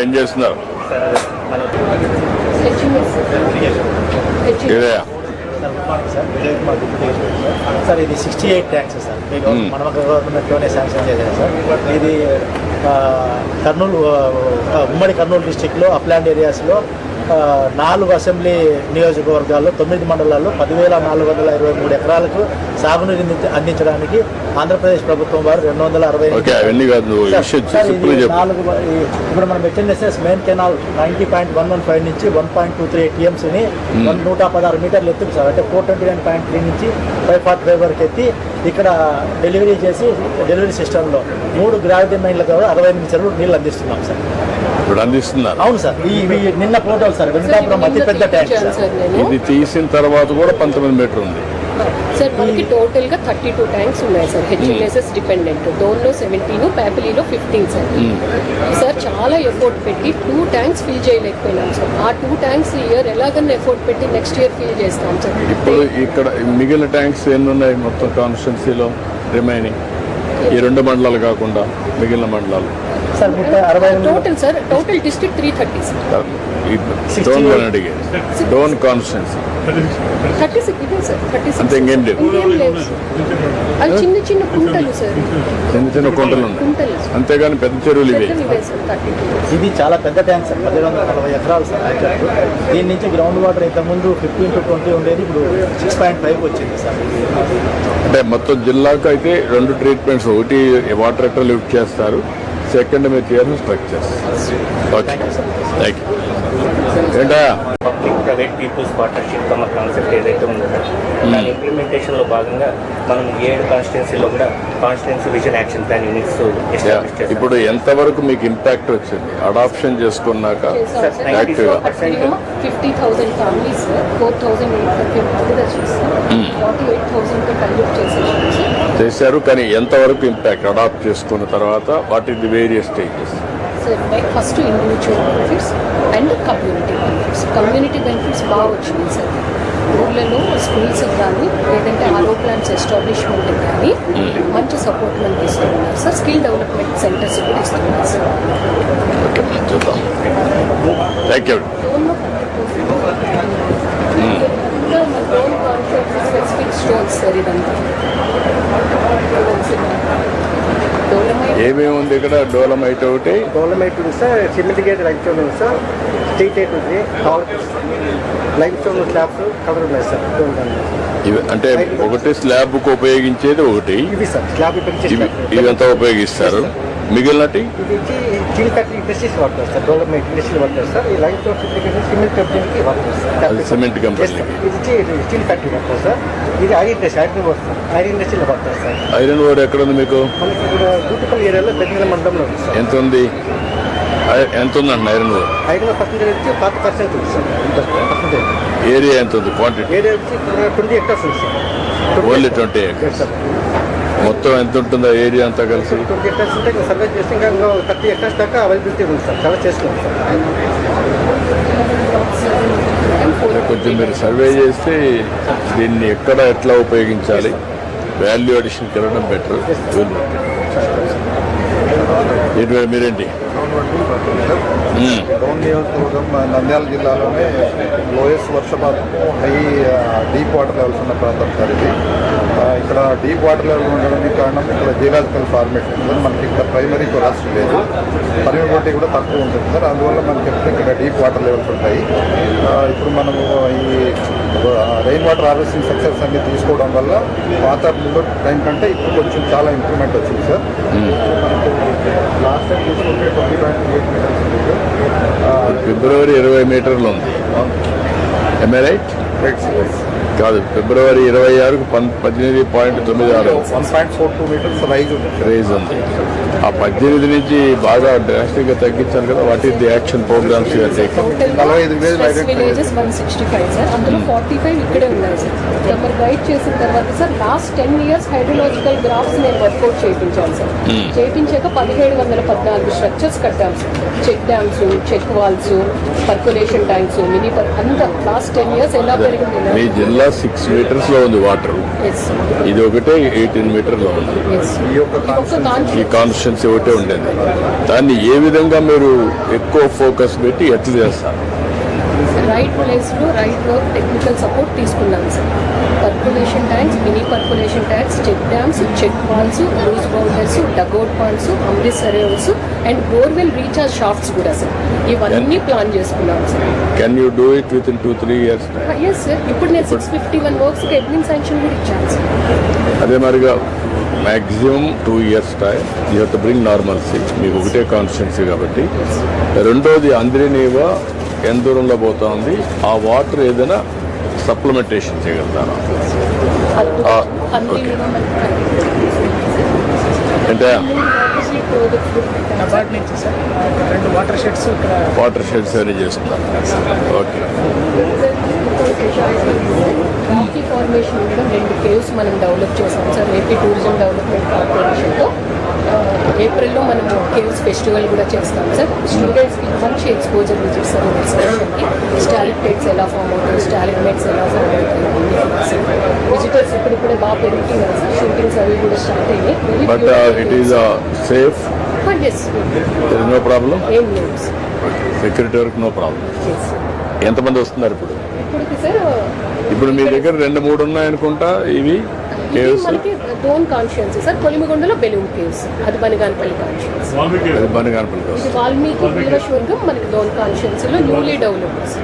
ఏం చేస్తున్నారు? సార్ ఇది 68 ట్యాంక్స్ సార్. మన గవర్నమెంట్లోనే శాంక్షన్ చేశారు సార్. ఇది కర్నూలు ఉమ్మడి కర్నూలు డిస్టిక్లో అప్లాండ్ ఏరియాస్లో 4 అసెంబ్లీ నియోజకవర్గాల్లో 9 మండలాల్లో 10,423 ఎకరాలకు సాగునీరు అందించడానికి ఆంధ్రప్రదేశ్ ప్రభుత్వం వారు 260 ఇప్పుడు మనం హెచ్ఎన్ఎస్ఎస్ మెయిన్ కెనాల్ 90.115 నుంచి 1.23 టీఎంసీని 116 మీటర్లు ఎత్తుకు సార్, అంటే 429.3 నుంచి 545 వరకు ఎత్తి ఇక్కడ డెలివరీ చేసి డెలివరీ సిస్టంలో 3 గ్రావిటీ మైన్ల ద్వారా 68 చెరువులు నీళ్ళు అందిస్తున్నాం సార్. ఇప్పుడు అందిస్తున్నారు? అవును సార్. ఇవి నిన్న పోర్టల్ సార్, వెంకటాపురం అతిపెద్ద ట్యాంక్ సార్. ఇది తీసిన తర్వాత కూడా 19 మీటర్ ఉంది సార్. మనకి టోటల్ గా 32 ట్యాంక్స్ ఉన్నాయి సార్. హెచ్ఎన్ఎస్ఎస్ డిపెండెంట్, డోన్లో 17, ప్యాపిలీలో 15 సార్. సార్ చాలా ఎఫోర్ట్ పెట్టి 2 ట్యాంక్స్ ఫిల్ చేయలేకపోయినాం సార్. ఆ 2 ట్యాంక్స్ ఇయర్ ఎలాగన్నా ఎఫోర్ట్ పెట్టి నెక్స్ట్ ఇయర్ ఫిల్ చేస్తాం సార్. ఇప్పుడు ఇక్కడ మిగిలిన ట్యాంక్స్ ఎన్ని ఉన్నాయి మొత్తం కాన్స్టిట్యున్సీలో రిమైనింగ్? ఈ 2 మండలాలు కాకుండా మిగిలిన మండలాలు sir total sir, total district 330 sir. Dhone అడిగే డోన్ కాన్స్టిట్యున్సీ 36 ఇదే సార్. 36 అంతే, ఇంకేం లేవు. ఇంకేం లేవు సార్. అది చిన్న చిన్న కుంటలు సార్, చిన్న చిన్న కుంటలు ఉన్నాయి, అంతేగాని పెద్ద చెరువులు ఇవే. ఇది చాలా పెద్ద ట్యాంక్ సార్, 1,140 ఎకరాలు సార్. దీని నుంచి గ్రౌండ్ వాటర్ ఇంతకుముందు 15 to 20 ఉండేది, ఇప్పుడు 6.5 వచ్చింది సార్. అంటే మొత్తం జిల్లాకు అయితే 2 ట్రీట్మెంట్స్, ఒకటి వాటర్ ఎక్కడ లిఫ్ట్ చేస్తారు, సెకండ్ మీరు చేయాల్సిన స్ట్రక్చర్స్. Okay, thank you. ఏంటా పబ్లిక్ ప్రైవేట్ పీపుల్స్ పార్ట్నర్షిప్ మన కాన్సెప్ట్ ఏదైతే ఉందో దాని ఇంప్లిమెంటేషన్లో భాగంగా మనం 7 కాన్స్టిట్యున్సీలో కూడా constituency vision action plan units establish చేస్తాం. ఇప్పుడు ఎంతవరకు మీకు ఇంపాక్ట్ వచ్చింది అడాప్షన్ చేసుకున్నాక? 50,000 ఫ్యామిలీస్ 4,800 చేశారు, కానీ ఎంతవరకు ఇంపాక్ట్ అడాప్ట్ చేసుకున్న తర్వాత? What is the various stages? Sir first individual benefits and community benefits. Community benefits బాగా వచ్చింది సార్. ఊళ్ళలో స్కూల్స్ కానీ లేదంటే ఆరో ప్లాంట్స్ ఎస్టాబ్లిష్మెంట్ కానీ మంచి సపోర్ట్ మనకి ఇస్తున్నారు సార్. స్కిల్ డెవలప్మెంట్ సెంటర్స్ కూడా ఇస్తున్నారు sir. Thank you. Specific stones sir ఇదంతా. ఏమేమి ఉంది ఇక్కడ? డోలమైట్ ఒకటి, డోలమైట్ ఉంది sir, cement gate lime stone ఉంది సార్, స్ట్రీట్ గేట్ ఉంది, లైమ్ స్టోన్ స్లాబ్స్ కవర్ ఉన్నాయి సార్. ఇవి అంటే ఒకటి స్లాబ్ కు ఉపయోగించేది, ఒకటి ఇవి సార్ స్లాబ్ ఇదంతా ఉపయోగిస్తారు. మిగిలినటి ఇది స్టీల్ ఫ్యాక్టరీ ఇండస్ట్రీస్ వాడతారు సార్. డెవలప్మెంట్ ఇండస్ట్రీ వాడతారు సార్. ఈ లైన్ స్టోన్ సిమెంట్ కంపెనీకి వాడతారు సార్. Cement company. ఇది స్టీల్ ఫ్యాక్టరీ వాడతారు సార్. ఇది ఐరన్ ఇండస్ట్రీ, ఐరన్ వస్తుంది, ఐరన్ ఇండస్ట్రీలో వాడతారు సార్. ఐరన్ ఓర్ ఎక్కడ ఉంది మీకు? మనకి ఇక్కడ దూతుపల్లి ఏరియాలో పెద్ద మండలంలో ఉంది సార్. ఎంత ఉంది? ఎంత ఉందండి ఐరన్ ఓర్? ఐరన్ పర్సెంటేజ్ వచ్చి 40% ఉంది సార్. పర్సెంటేజ్ ఏరియా ఎంత ఉంది? క్వాంటిటీ ఏరియా వచ్చి 20 hectares ఉంది సార్. Only 20 acres. మొత్తం ఎంత ఉంటుందో ఏరియా అంతా కలిసి? 20 hectares ఉంటే ఇంకా సర్వే చేస్తే ఇంకా 30 hectares దాకా అవైలబిలిటీ ఉంది సార్. చాలా చేసుకోండి సార్. కొంచెం మీరు సర్వే చేస్తే దీన్ని ఎక్కడ ఎట్లా ఉపయోగించాలి, వాల్యూ అడిషన్కి వెళ్ళడం బెటర్. మీరేంటి? డౌన్ నియోజకవర్గం నంద్యాల జిల్లాలోనే లోయెస్ట్ వర్షపాతము, హై డీప్ వాటర్ లెవెల్స్ ఉన్న ప్రాంతం సార్ ఇది. ఇక్కడ డీప్ వాటర్ లెవెల్ ఉండడానికి కారణం ఇక్కడ జియోలాజికల్ ఫార్మేషన్ ఉంటుంది. మనకి ఇక్కడ ప్రైమరీ కొరాస్ లేదు, పర్మిబిలిటీ కూడా తక్కువ ఉంటుంది సార్. అందువల్ల మనకి ఎప్పుడు ఇక్కడ డీప్ వాటర్ లెవెల్స్ ఉంటాయి. ఇప్పుడు మనము ఈ రెయిన్ వాటర్ హార్వెస్టింగ్ సక్సెస్ అన్ని తీసుకోవడం వల్ల పాత ముందు టైం కంటే ఇప్పుడు కొంచెం చాలా ఇంప్రూవ్మెంట్ వచ్చింది సార్. లాస్ట్ టైం తీసుకుంటే 20.8 మీటర్స్ ఉంది సార్. ఫిబ్రవరి 20 మీటర్లు ఉంది. రైట్ కాదు, ఫిబ్రవరి 26కు 18.96, 1.42 మీటర్స్ రైజ్ ఉంది. ఆ 18 నుంచి బాగా డ్రాస్టిక్గా తగ్గించాలి కదా. What is the action programs? 45 villages 165 sir. అందులో 45 ఇక్కడే ఉన్నాయి సార్. నెంబర్ గైడ్ చేసిన తర్వాత sir last 10 years hydrological graphs నేను వర్కౌట్ చేయించాను సార్. చేయించాక 1714 స్ట్రక్చర్స్ కట్టాం sir. Check dams, check walls, percolation tanks, mini అంతా లాస్ట్ 10 years ఎలా జరిగింది మీ జిల్లా 6 మీటర్స్ లో ఉంది వాటర్, ఎస్ ఇది ఒకటే 18 మీటర్లో ఉంది. ఎస్ ఈ యొక్క ఈ కాన్స్టిట్యున్సీ ఒకటే ఉండేది. దాన్ని ఏ విధంగా మీరు ఎక్కువ ఫోకస్ పెట్టి ఎట్లా చేస్తారు? రైట్ ప్లేస్లో రైట్ టెక్నికల్ సపోర్ట్ తీసుకున్నాం sir. Percolation tanks, mini percolation tanks, check dams, check walls, loose boulders, dugout ponds, Amrit సరేవ్స్ అండ్ బోర్వెల్ రీఛార్జ్ షాఫ్ట్స్ కూడా సార్. ఇవన్నీ ప్లాన్ చేసుకున్నాం sir. Can you do it with in 2-3 years? Yes sir, ఇప్పుడు నేను 651 వర్క్స్కి admin sanction కూడా ఇచ్చాను sir. అదే మరిగా maximum 2 years time you have to bring normalcy. మీకు ఒకటే కాన్స్టిట్యున్సీ కాబట్టి. రెండోది అంద్రినీవా ఎంత దూరంలో పోతా ఉంది, ఆ వాటర్ ఏదైనా సప్లిమెంటేషన్ చేయగలుగుతారా? అన్ని అంటే అపార్ట్ నుంచి సార్ 2 వాటర్ షెడ్స్ ఇక్కడ వాటర్ షెడ్స్ అని చేస్తున్నారు. ఓకే. రాకీ ఫార్మేషన్ కూడా 2 కేవ్స్ మనం డెవలప్ చేసాం సార్. ఏపీ టూరిజం డెవలప్మెంట్ కార్పొరేషన్లో ఏప్రిల్లో మనము కేవ్స్ ఫెస్టివల్ కూడా చేస్తాం సార్. స్టూడెంట్స్కి మంచి ఎక్స్పోజర్ ఇస్తారు ఎక్స్కర్షన్కి. స్టాలిక్టైట్స్ ఎలా ఫామ్ అవుతాయి, స్టాలిగ్మైట్స్ ఎలా ఫామ్ అవుతాయి, విజిటర్స్ ఇప్పుడిప్పుడే బాగా పెరుగుతున్నారు సార్. షూటింగ్స్ అవి కూడా స్టార్ట్ అయినాయి. But it is safe, yes, no problem. ఏం లేదు సార్. సెక్యూరిటీ వరకు నో ప్రాబ్లం. ఎస్ ఎంతమంది వస్తున్నారు ఇప్పుడు? ఇప్పటికి సార్ ఇప్పుడు మీ దగ్గర 2-3 ఉన్నాయనుకుంటా ఇవి ఇది కేవ్స్. మనకి డోన్ కాన్షియన్స్ సార్. కొలిమిగొండలో బెలూన్ కేవ్స్, అది బనగానపల్లి కాన్షియన్స్. అది బనగానపల్లి ఇది వాల్మీకి వీరశ్వర్గం మనకి డోన్ కాన్షియన్స్ లో న్యూలీ డెవలప్డ్.